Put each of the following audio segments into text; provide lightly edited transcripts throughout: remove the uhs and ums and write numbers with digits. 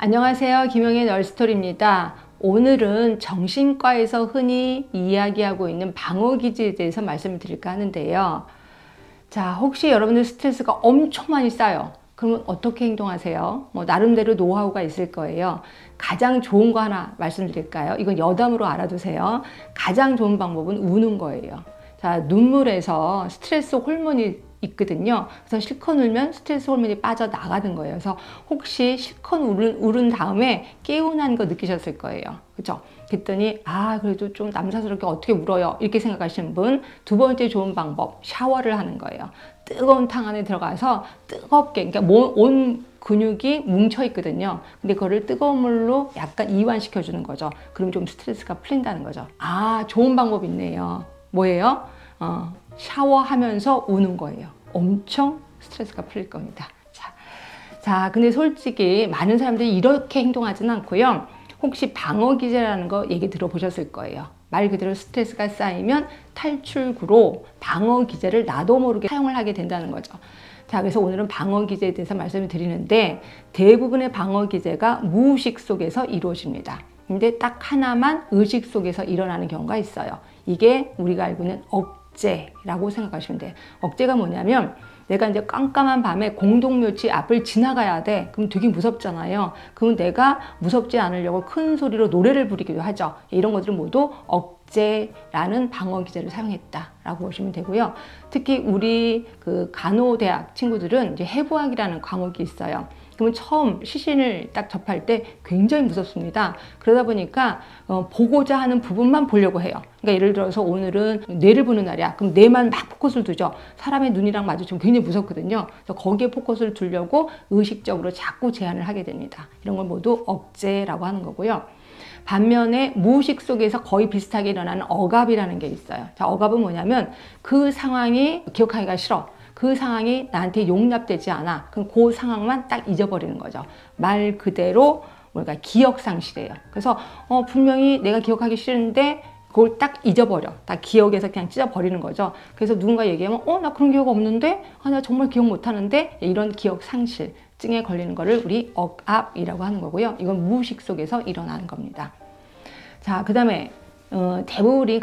안녕하세요. 김영의 널스토리입니다. 오늘은 정신과에서 흔히 이야기하고 있는 방어기제에 대해서 말씀을 드릴까 하는데요. 자, 혹시 여러분들 스트레스가 엄청 많이 쌓여. 그러면 어떻게 행동하세요? 나름대로 노하우가 있을 거예요. 가장 좋은 거 하나 말씀드릴까요? 이건 여담으로 알아두세요. 가장 좋은 방법은 우는 거예요. 자, 눈물에서 스트레스 호르몬이 있거든요. 그래서 실컷 울면 스트레스 호르몬이 빠져나가는 거예요. 그래서 혹시 실컷 울은 다음에 개운한 거 느끼셨을 거예요. 그죠? 그랬더니 그래도 좀 남사스럽게 어떻게 울어요? 이렇게 생각하시는 분, 두 번째 좋은 방법, 샤워를 하는 거예요. 뜨거운 탕 안에 들어가서 뜨겁게, 그러니까 온 근육이 뭉쳐 있거든요. 근데 그거를 뜨거운 물로 약간 이완시켜 주는 거죠. 그럼 좀 스트레스가 풀린다는 거죠. 좋은 방법이 있네요. 뭐예요? 샤워하면서 우는 거예요. 엄청 스트레스가 풀릴 겁니다. 자, 근데 솔직히 많은 사람들이 이렇게 행동하지는 않고요. 혹시 방어기제라는 거 얘기 들어보셨을 거예요. 말 그대로 스트레스가 쌓이면 탈출구로 방어기제를 나도 모르게 사용을 하게 된다는 거죠. 자, 그래서 오늘은 방어기제에 대해서 말씀을 드리는데 대부분의 방어기제가 무의식 속에서 이루어집니다. 근데 딱 하나만 의식 속에서 일어나는 경우가 있어요. 이게 우리가 알고 있는 억제라고 생각하시면 돼요. 억제가 뭐냐면 내가 이제 깜깜한 밤에 공동묘지 앞을 지나가야 돼. 그럼 되게 무섭잖아요. 그럼 내가 무섭지 않으려고 큰 소리로 노래를 부르기도 하죠. 이런 것들은 모두 억제라는 방어기제를 사용했다라고 보시면 되고요. 특히 우리 그 간호대학 친구들은 이제 해부학이라는 과목이 있어요. 그러면 처음 시신을 딱 접할 때 굉장히 무섭습니다. 그러다 보니까 보고자 하는 부분만 보려고 해요. 그러니까 예를 들어서 오늘은 뇌를 보는 날이야. 그럼 뇌만 막 포커스를 두죠. 사람의 눈이랑 마주치면 굉장히 무섭거든요. 그래서 거기에 포커스를 두려고 의식적으로 자꾸 제한을 하게 됩니다. 이런 걸 모두 억제라고 하는 거고요. 반면에 무의식 속에서 거의 비슷하게 일어나는 억압이라는 게 있어요. 자, 억압은 뭐냐면 그 상황이 기억하기가 싫어. 그 상황이 나한테 용납되지 않아. 그럼 그 상황만 딱 잊어버리는 거죠. 말 그대로 우리가 기억 상실이에요. 그래서 분명히 내가 기억하기 싫은데 그걸 딱 잊어버려. 딱 기억에서 그냥 찢어버리는 거죠. 그래서 누군가 얘기하면 나 그런 기억 없는데? 나 정말 기억 못하는데? 이런 기억 상실증에 걸리는 거를 우리 억압이라고 하는 거고요. 이건 무의식 속에서 일어나는 겁니다. 자, 그 다음에 대부분이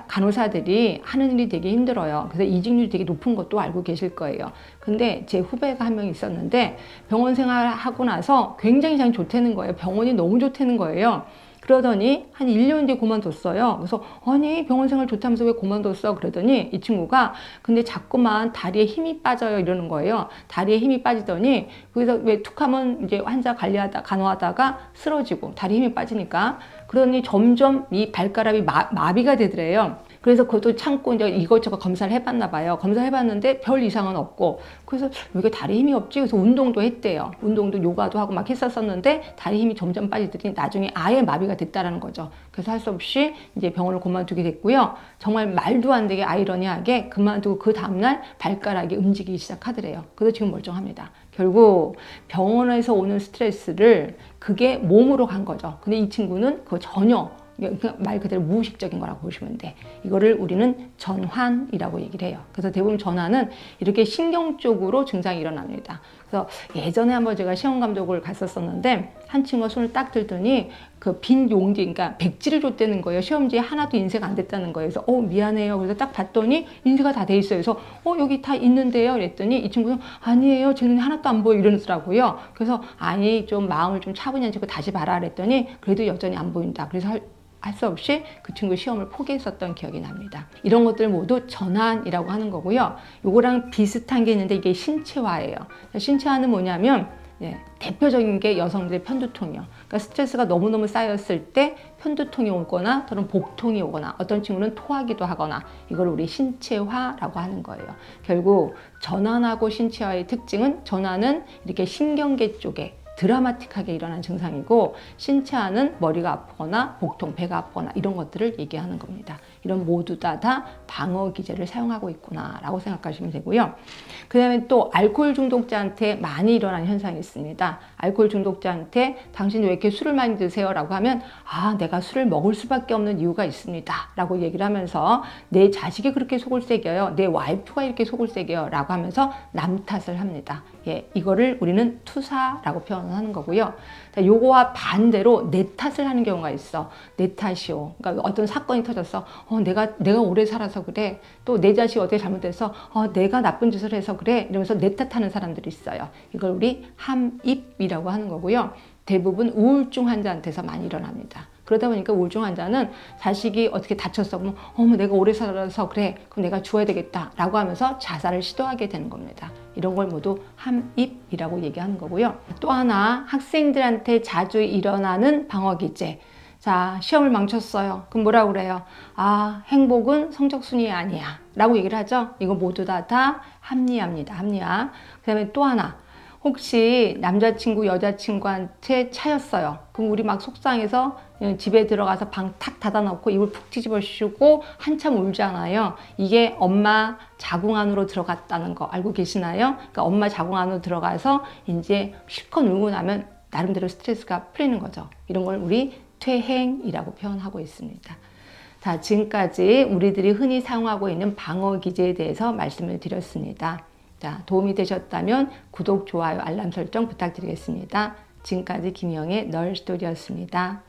간호사들이 하는 일이 되게 힘들어요. 그래서 이직률이 되게 높은 것도 알고 계실 거예요. 근데 제 후배가 한 명 있었는데 병원 생활하고 나서 굉장히 잘 좋다는 거예요. 병원이 너무 좋다는 거예요. 그러더니 한 1년 뒤에 그만뒀어요. 그래서 아니 병원 생활 좋다면서 왜 그만뒀어? 그러더니 이 친구가 근데 자꾸만 다리에 힘이 빠져요 이러는 거예요. 다리에 힘이 빠지더니 거기서 왜 툭하면 이제 환자 간호하다가 쓰러지고 다리에 힘이 빠지니까 그러더니 점점 이 발가락이 마비가 되더래요. 그래서 그것도 참고 이제 이것저것 검사를 해봤나 봐요. 검사를 해봤는데 별 이상은 없고 그래서 왜 이게 다리에 힘이 없지? 그래서 운동도 했대요. 운동도 요가도 하고 막 했었었는데 다리 힘이 점점 빠지더니 나중에 아예 마비가 됐다라는 거죠. 그래서 할 수 없이 이제 병원을 그만두게 됐고요. 정말 말도 안 되게 아이러니하게 그만두고 그 다음날 발가락이 움직이기 시작하더래요. 그래서 지금 멀쩡합니다. 결국 병원에서 오는 스트레스를 그게 몸으로 간 거죠. 근데 이 친구는 그거 전혀 말 그대로 무의식적인 거라고 보시면 돼. 이거를 우리는 전환이라고 얘기를 해요. 그래서 대부분 전환은 이렇게 신경 쪽으로 증상이 일어납니다. 그래서 예전에 한번 제가 시험 감독을 갔었었는데 한 친구가 손을 딱 들더니 그 빈 용지, 그러니까 백지를 줬다는 거예요. 시험지에 하나도 인쇄가 안 됐다는 거예요. 그래서 미안해요. 그래서 딱 봤더니 인쇄가 다 돼 있어요. 그래서 여기 다 있는데요. 그랬더니 이 친구는 아니에요. 제 눈에 하나도 안 보여 이러더라고요. 그래서 아니 좀 마음을 좀 차분해지고 다시 봐라 그랬더니 그래도 여전히 안 보인다. 그래서 할 수 없이 그 친구 시험을 포기했었던 기억이 납니다. 이런 것들 모두 전환이라고 하는 거고요. 요거랑 비슷한 게 있는데 이게 신체화예요. 신체화는 뭐냐면 대표적인 게 여성들의 편두통이요. 그러니까 스트레스가 너무너무 쌓였을 때 편두통이 오거나 또는 복통이 오거나 어떤 친구는 토하기도 하거나 이걸 우리 신체화라고 하는 거예요. 결국 전환하고 신체화의 특징은 전환은 이렇게 신경계 쪽에 드라마틱하게 일어난 증상이고 신체화는 머리가 아프거나 복통, 배가 아프거나 이런 것들을 얘기하는 겁니다. 이런 모두 다 방어기제를 사용하고 있구나 라고 생각하시면 되고요. 그 다음에 또 알코올 중독자한테 많이 일어나는 현상이 있습니다. 알코올 중독자한테 당신 왜 이렇게 술을 많이 드세요? 라고 하면 내가 술을 먹을 수밖에 없는 이유가 있습니다 라고 얘기를 하면서 내 자식이 그렇게 속을 새겨요. 내 와이프가 이렇게 속을 새겨요 라고 하면서 남 탓을 합니다. 이거를 우리는 투사라고 표현합니다. 표현하는 거고요. 자, 요거와 반대로 내 탓을 하는 경우가 있어. 내 탓이요. 그러니까 어떤 사건이 터졌어. 내가 오래 살아서 그래. 또 내 자식이 어떻게 잘못돼서 내가 나쁜 짓을 해서 그래. 이러면서 내 탓하는 사람들이 있어요. 이걸 우리 함입이라고 하는 거고요. 대부분 우울증 환자한테서 많이 일어납니다. 그러다 보니까 우울증 환자는 자식이 어떻게 다쳤어. 그러면 내가 오래 살아서 그래. 그럼 내가 죽어야 되겠다. 라고 하면서 자살을 시도하게 되는 겁니다. 이런 걸 모두 함입이라고 얘기하는 거고요. 또 하나 학생들한테 자주 일어나는 방어기제. 자, 시험을 망쳤어요. 그럼 뭐라고 그래요? 행복은 성적순위 아니야. 라고 얘기를 하죠. 이거 모두 다 합리화입니다. 합리화. 그 다음에 또 하나. 혹시 남자친구, 여자친구한테 차였어요. 그럼 우리 막 속상해서 집에 들어가서 방 탁 닫아놓고 이불 푹 뒤집어 씌우고 한참 울잖아요. 이게 엄마 자궁 안으로 들어갔다는 거 알고 계시나요? 그러니까 엄마 자궁 안으로 들어가서 이제 실컷 울고 나면 나름대로 스트레스가 풀리는 거죠. 이런 걸 우리 퇴행이라고 표현하고 있습니다. 자, 지금까지 우리들이 흔히 사용하고 있는 방어 기제에 대해서 말씀을 드렸습니다. 자, 도움이 되셨다면 구독, 좋아요, 알람 설정 부탁드리겠습니다. 지금까지 김희영의 널스토리였습니다.